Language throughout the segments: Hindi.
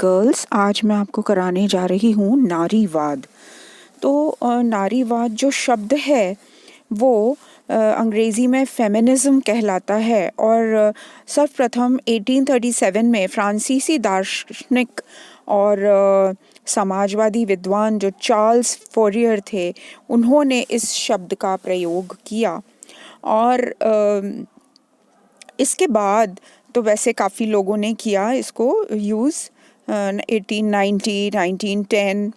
गर्ल्स, आज मैं आपको कराने जा रही हूँ नारीवाद। तो नारीवाद जो शब्द है वो अंग्रेज़ी में फेमिनिज़म कहलाता है और सर्वप्रथम 1837 में फ्रांसीसी दार्शनिक और समाजवादी विद्वान जो चार्ल्स फोरियर थे, उन्होंने इस शब्द का प्रयोग किया। और इसके बाद तो वैसे काफ़ी लोगों ने किया इसको यूज़ 1890, 1910।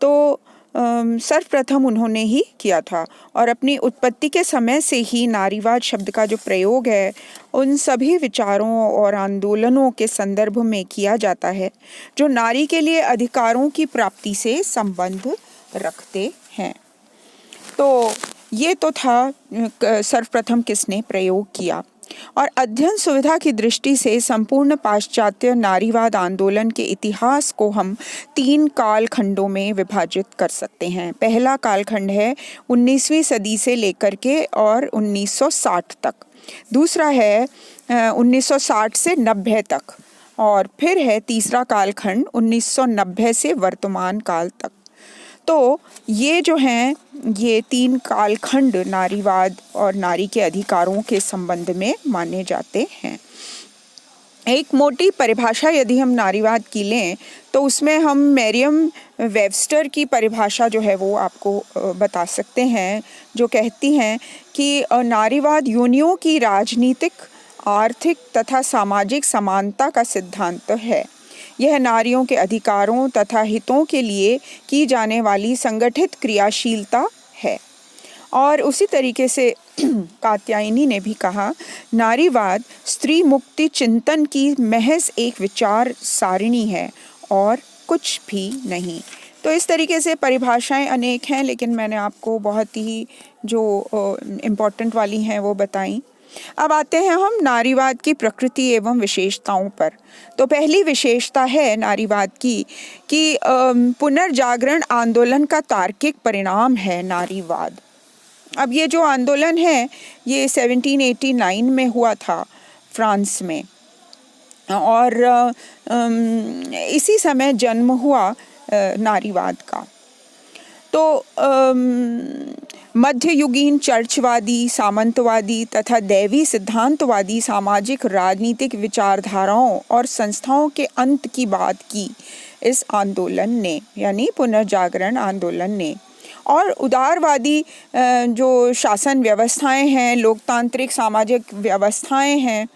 तो सर्वप्रथम उन्होंने ही किया था और अपनी उत्पत्ति के समय से ही नारीवाद शब्द का जो प्रयोग है उन सभी विचारों और आंदोलनों के संदर्भ में किया जाता है जो नारी के लिए अधिकारों की प्राप्ति से संबंध रखते हैं। तो ये तो था सर्वप्रथम किसने प्रयोग किया। और अध्ययन सुविधा की दृष्टि से संपूर्ण पाश्चात्य नारीवाद आंदोलन के इतिहास को हम 3 कालखंडों में विभाजित कर सकते हैं। पहला कालखंड है 19वीं सदी से लेकर के और 1960 तक। दूसरा है 1960 से 90 तक। और फिर है तीसरा कालखंड 1990 से वर्तमान काल तक। तो ये जो हैं ये 3 कालखंड नारीवाद और नारी के अधिकारों के संबंध में माने जाते हैं। एक मोटी परिभाषा यदि हम नारीवाद की लें तो उसमें हम मैरियम वेबस्टर की परिभाषा जो है वो आपको बता सकते हैं, जो कहती हैं कि नारीवाद योनियों की राजनीतिक, आर्थिक तथा सामाजिक समानता का सिद्धांत है। यह नारियों के अधिकारों तथा हितों के लिए की जाने वाली संगठित क्रियाशीलता है। और उसी तरीके से कात्यायनी ने भी कहा, नारीवाद स्त्री मुक्ति चिंतन की महज एक विचार सारिणी है और कुछ भी नहीं। तो इस तरीके से परिभाषाएं अनेक हैं, लेकिन मैंने आपको बहुत ही जो इम्पोर्टेंट वाली हैं वो बताई। अब आते हैं हम नारीवाद की प्रकृति एवं विशेषताओं पर। तो पहली विशेषता है नारीवाद की कि पुनर्जागरण आंदोलन का तार्किक परिणाम है नारीवाद। अब ये जो आंदोलन है ये 1789 में हुआ था फ्रांस में और इसी समय जन्म हुआ नारीवाद का। तो मध्ययुगीन चर्चवादी, सामंतवादी तथा दैवी सिद्धांतवादी सामाजिक राजनीतिक विचारधाराओं और संस्थाओं के अंत की बात की इस आंदोलन ने, यानी पुनर्जागरण आंदोलन ने। और उदारवादी जो शासन व्यवस्थाएं हैं, लोकतांत्रिक सामाजिक व्यवस्थाएं हैं,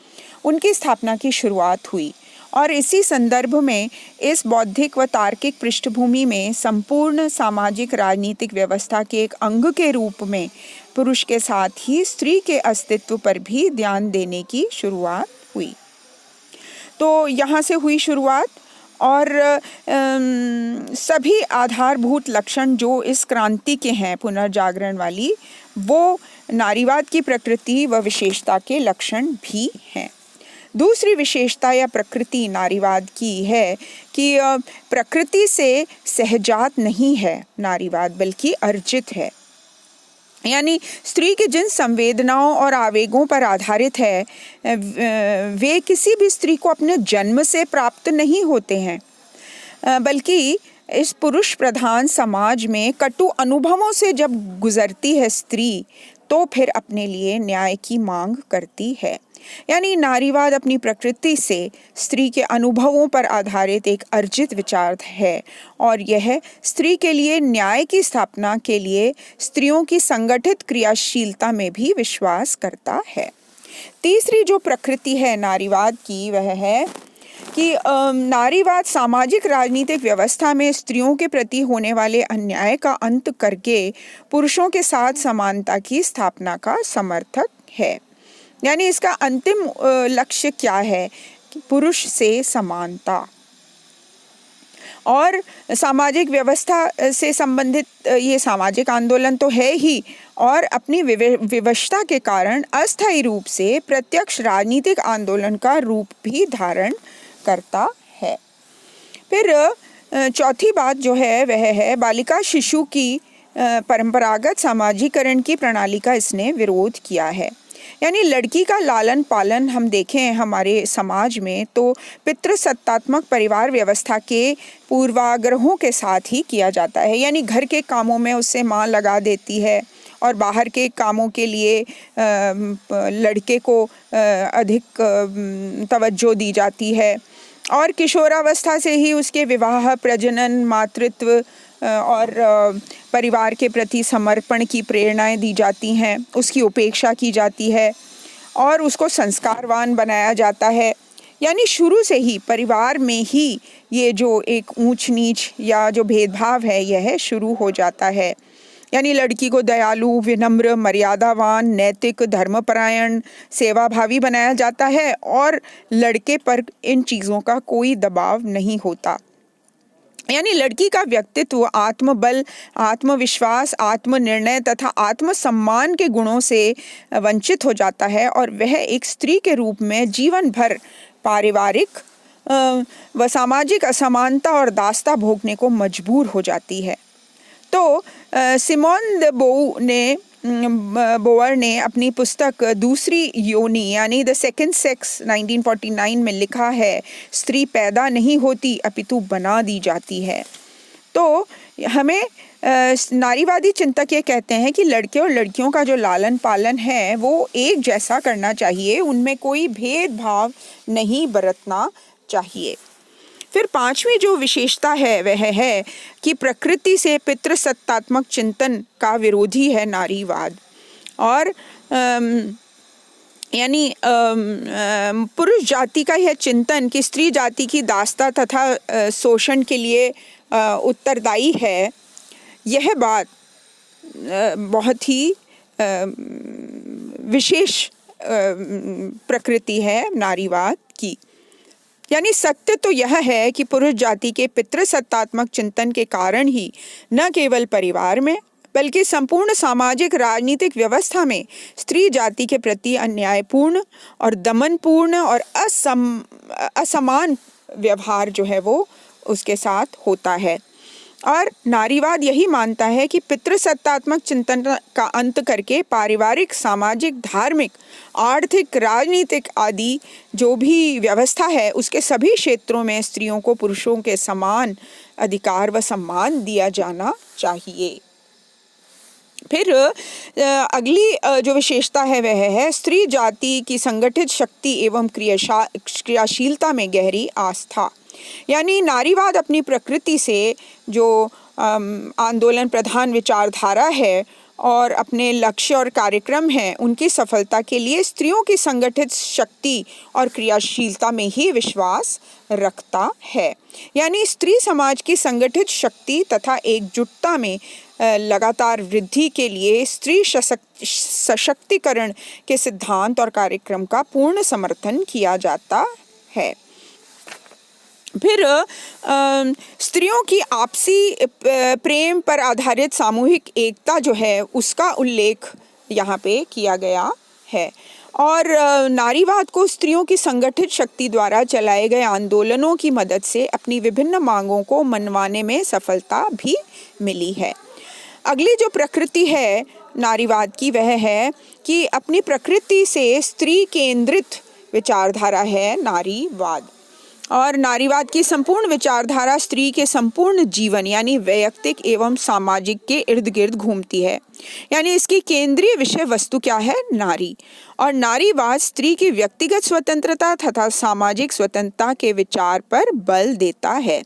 उनकी स्थापना की शुरुआत हुई। और इसी संदर्भ में इस बौद्धिक व तार्किक पृष्ठभूमि में संपूर्ण सामाजिक राजनीतिक व्यवस्था के एक अंग के रूप में पुरुष के साथ ही स्त्री के अस्तित्व पर भी ध्यान देने की शुरुआत हुई। तो यहाँ से हुई शुरुआत और सभी आधारभूत लक्षण जो इस क्रांति के हैं पुनर्जागरण वाली, वो नारीवाद की प्रकृति व विशेषता के लक्षण भी हैं। दूसरी विशेषता या प्रकृति नारीवाद की है कि प्रकृति से सहजात नहीं है नारीवाद, बल्कि अर्जित है। यानी स्त्री के जिन संवेदनाओं और आवेगों पर आधारित है वे किसी भी स्त्री को अपने जन्म से प्राप्त नहीं होते हैं, बल्कि इस पुरुष प्रधान समाज में कटु अनुभवों से जब गुजरती है स्त्री तो फिर अपने लिए न्याय की मांग करती है। यानी नारीवाद अपनी प्रकृति से स्त्री के अनुभवों पर आधारित एक अर्जित विचार है और यह स्त्री के लिए न्याय की स्थापना के लिए स्त्रियों की संगठित क्रियाशीलता में भी विश्वास करता है। तीसरी जो प्रकृति है नारीवाद की वह है कि नारीवाद सामाजिक राजनीतिक व्यवस्था में स्त्रियों के प्रति होने वाले अन्याय का अंत करके पुरुषों के साथ समानता की स्थापना का समर्थक है। यानी इसका अंतिम लक्ष्य क्या है कि पुरुष से समानता। और सामाजिक व्यवस्था से संबंधित ये सामाजिक आंदोलन तो है ही, और अपनी विवशता के कारण अस्थायी रूप से प्रत्यक्ष राजनीतिक आंदोलन का रूप भी धारण करता है। फिर चौथी बात जो है वह है बालिका शिशु की परंपरागत सामाजिकरण की प्रणाली का इसने विरोध किया है। यानी लड़की का लालन पालन हम देखें हमारे समाज में तो पितृसत्तात्मक परिवार व्यवस्था के पूर्वाग्रहों के साथ ही किया जाता है। यानी घर के कामों में उससे माँ लगा देती है और बाहर के कामों के लिए लड़के को अधिक तवज्जो दी जाती है और किशोरावस्था से ही उसके विवाह, प्रजनन, मातृत्व और परिवार के प्रति समर्पण की प्रेरणाएं दी जाती हैं, उसकी उपेक्षा की जाती है और उसको संस्कारवान बनाया जाता है। यानी शुरू से ही परिवार में ही ये जो एक ऊंच नीच या जो भेदभाव है यह शुरू हो जाता है। यानी लड़की को दयालु, विनम्र, मर्यादावान, नैतिक, धर्मपरायण, सेवाभावी बनाया जाता है और लड़के पर इन चीज़ों का कोई दबाव नहीं होता। यानी लड़की का व्यक्तित्व आत्मबल, आत्मविश्वास, आत्मनिर्णय तथा आत्मसम्मान के गुणों से वंचित हो जाता है और वह एक स्त्री के रूप में जीवन भर पारिवारिक व सामाजिक असमानता और दास्ता भोगने को मजबूर हो जाती है। तो सिमोन दे बोवर ने अपनी पुस्तक दूसरी योनि यानी द सेकंड सेक्स 1949 में लिखा है, स्त्री पैदा नहीं होती अपितु बना दी जाती है। तो हमें नारीवादी चिंतक ये कहते हैं कि लड़के और लड़कियों का जो लालन पालन है वो एक जैसा करना चाहिए, उनमें कोई भेदभाव नहीं बरतना चाहिए। फिर पांचवी जो विशेषता है वह है कि प्रकृति से पितृसत्तात्मक चिंतन का विरोधी है नारीवाद और यानी पुरुष जाति का यह चिंतन कि स्त्री जाति की दास्ता तथा शोषण के लिए उत्तरदायी है, यह बात बहुत ही विशेष प्रकृति है नारीवाद की। यानी सत्य तो यह है कि पुरुष जाति के पितृसत्तात्मक चिंतन के कारण ही न केवल परिवार में बल्कि संपूर्ण सामाजिक राजनीतिक व्यवस्था में स्त्री जाति के प्रति अन्यायपूर्ण और दमनपूर्ण और असमान व्यवहार जो है वो उसके साथ होता है। और नारीवाद यही मानता है कि पितृसत्तात्मक चिंतन का अंत करके पारिवारिक, सामाजिक, धार्मिक, आर्थिक, राजनीतिक आदि जो भी व्यवस्था है उसके सभी क्षेत्रों में स्त्रियों को पुरुषों के समान अधिकार व सम्मान दिया जाना चाहिए। फिर अगली जो विशेषता है वह है स्त्री जाति की संगठित शक्ति एवं क्रियाशीलता में गहरी आस्था। यानी नारीवाद अपनी प्रकृति से जो आंदोलन प्रधान विचारधारा है और अपने लक्ष्य और कार्यक्रम हैं उनकी सफलता के लिए स्त्रियों की संगठित शक्ति और क्रियाशीलता में ही विश्वास रखता है। यानी स्त्री समाज की संगठित शक्ति तथा एकजुटता में लगातार वृद्धि के लिए स्त्री सशक्तिकरण के सिद्धांत और कार्यक्रम का पूर्ण समर्थन किया जाता है। फिर स्त्रियों की आपसी प्रेम पर आधारित सामूहिक एकता जो है उसका उल्लेख यहाँ पे किया गया है और नारीवाद को स्त्रियों की संगठित शक्ति द्वारा चलाए गए आंदोलनों की मदद से अपनी विभिन्न मांगों को मनवाने में सफलता भी मिली है। अगली जो प्रकृति है नारीवाद की वह है कि अपनी प्रकृति से स्त्री केंद्रित विचारधारा है नारीवाद और नारीवाद की संपूर्ण विचारधारा स्त्री के संपूर्ण जीवन यानी वैयक्तिक एवं सामाजिक के इर्द गिर्द घूमती है। यानी इसकी केंद्रीय विषय वस्तु क्या है? नारी। और नारीवाद स्त्री की व्यक्तिगत स्वतंत्रता तथा सामाजिक स्वतंत्रता के विचार पर बल देता है।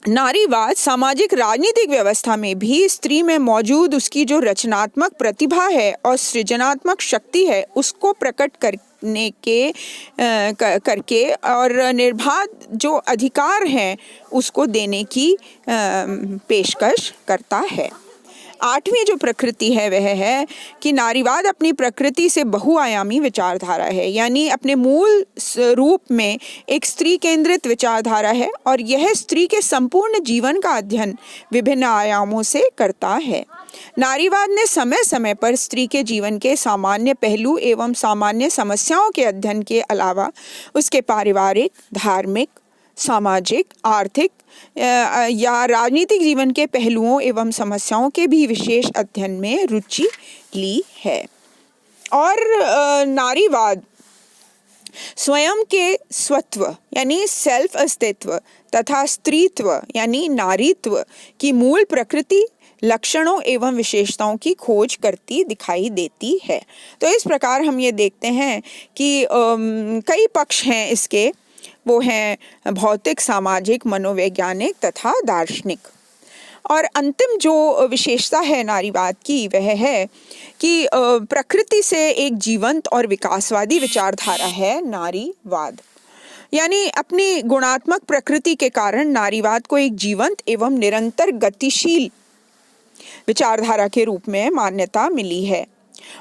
नारीवाद सामाजिक राजनीतिक व्यवस्था में भी स्त्री में मौजूद उसकी जो रचनात्मक प्रतिभा है और सृजनात्मक शक्ति है उसको प्रकट करने करके और निर्बाध जो अधिकार हैं उसको देने की पेशकश करता है। आठवीं जो प्रकृति है वह है कि नारीवाद अपनी प्रकृति से बहुआयामी विचारधारा है। यानी अपने मूल रूप में एक स्त्री केंद्रित विचारधारा है और यह स्त्री के संपूर्ण जीवन का अध्ययन विभिन्न आयामों से करता है। नारीवाद ने समय समय पर स्त्री के जीवन के सामान्य पहलू एवं सामान्य समस्याओं के अध्ययन के अलावा उसके पारिवारिक, धार्मिक, सामाजिक, आर्थिक या राजनीतिक जीवन के पहलुओं एवं समस्याओं के भी विशेष अध्ययन में रुचि ली है। और नारीवाद स्वयं के स्वत्व यानी सेल्फ अस्तित्व तथा स्त्रीत्व यानी नारीत्व की मूल प्रकृति, लक्षणों एवं विशेषताओं की खोज करती दिखाई देती है। तो इस प्रकार हम ये देखते हैं कि कई पक्ष हैं इसके, वो हैं भौतिक, सामाजिक, मनोवैज्ञानिक तथा दार्शनिक। और अंतिम जो विशेषता है नारीवाद की वह है कि प्रकृति से एक जीवंत और विकासवादी विचारधारा है नारीवाद। यानी अपनी गुणात्मक प्रकृति के कारण नारीवाद को एक जीवंत एवं निरंतर गतिशील विचारधारा के रूप में मान्यता मिली है।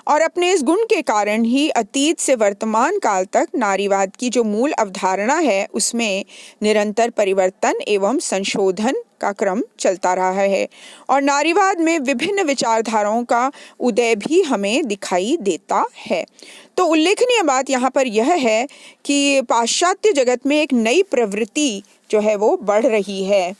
और अपने इस गुण के कारण ही अतीत से वर्तमान काल तक नारीवाद की जो मूल अवधारणा है उसमें निरंतर परिवर्तन एवं संशोधन का क्रम चलता रहा है। और नारीवाद में विभिन्न विचारधाराओं का उदय भी हमें दिखाई देता है। तो उल्लेखनीय बात यहाँ पर यह है कि पाश्चात्य जगत में एक नई प्रवृत्ति जो है वो बढ़ रही है,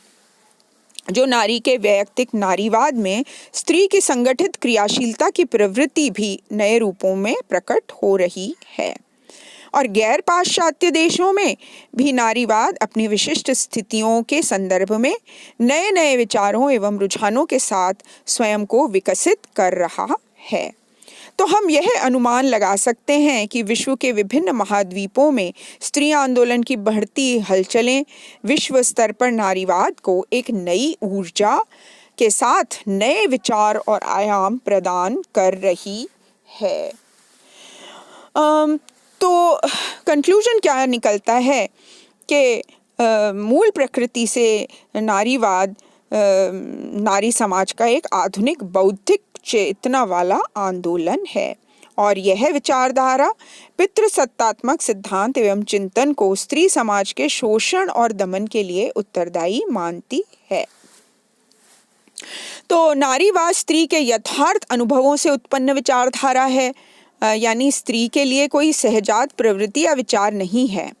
जो नारी के वैयक्तिक नारीवाद में स्त्री की संगठित क्रियाशीलता की प्रवृत्ति भी नए रूपों में प्रकट हो रही है। और गैर पाश्चात्य देशों में भी नारीवाद अपनी विशिष्ट स्थितियों के संदर्भ में नए नए विचारों एवं रुझानों के साथ स्वयं को विकसित कर रहा है। तो हम यह अनुमान लगा सकते हैं कि विश्व के विभिन्न महाद्वीपों में स्त्री आंदोलन की बढ़ती हलचलें विश्व स्तर पर नारीवाद को एक नई ऊर्जा के साथ नए विचार और आयाम प्रदान कर रही है। तो कंक्लूजन क्या निकलता है कि मूल प्रकृति से नारीवाद नारी समाज का एक आधुनिक बौद्धिक चेतना वाला आंदोलन है। और यह विचारधारा पितृसत्तात्मक सिद्धांत एवं चिंतन को स्त्री समाज के शोषण और दमन के लिए उत्तरदायी मानती है। तो नारीवाद स्त्री के यथार्थ अनुभवों से उत्पन्न विचारधारा है, यानी स्त्री के लिए कोई सहजात प्रवृत्ति या विचार नहीं है।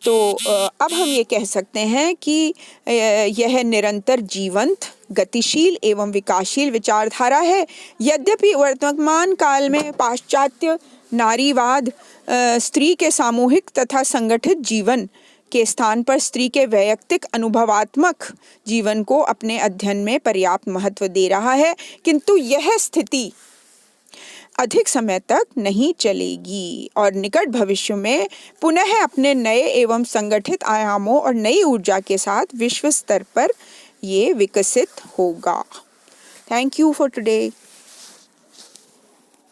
तो अब हम ये कह सकते हैं कि यह निरंतर जीवंत, गतिशील एवं विकासशील विचारधारा है। यद्यपि वर्तमान काल में पाश्चात्य नारीवाद स्त्री के सामूहिक तथा संगठित जीवन के स्थान पर स्त्री के वैयक्तिक अनुभवात्मक जीवन को अपने अध्ययन में पर्याप्त महत्व दे रहा है, किंतु यह स्थिति अधिक समय तक नहीं चलेगी और निकट भविष्य में पुनः अपने नए एवं संगठित आयामों और नई ऊर्जा के साथ विश्व स्तर पर ये विकसित होगा। Thank you for today.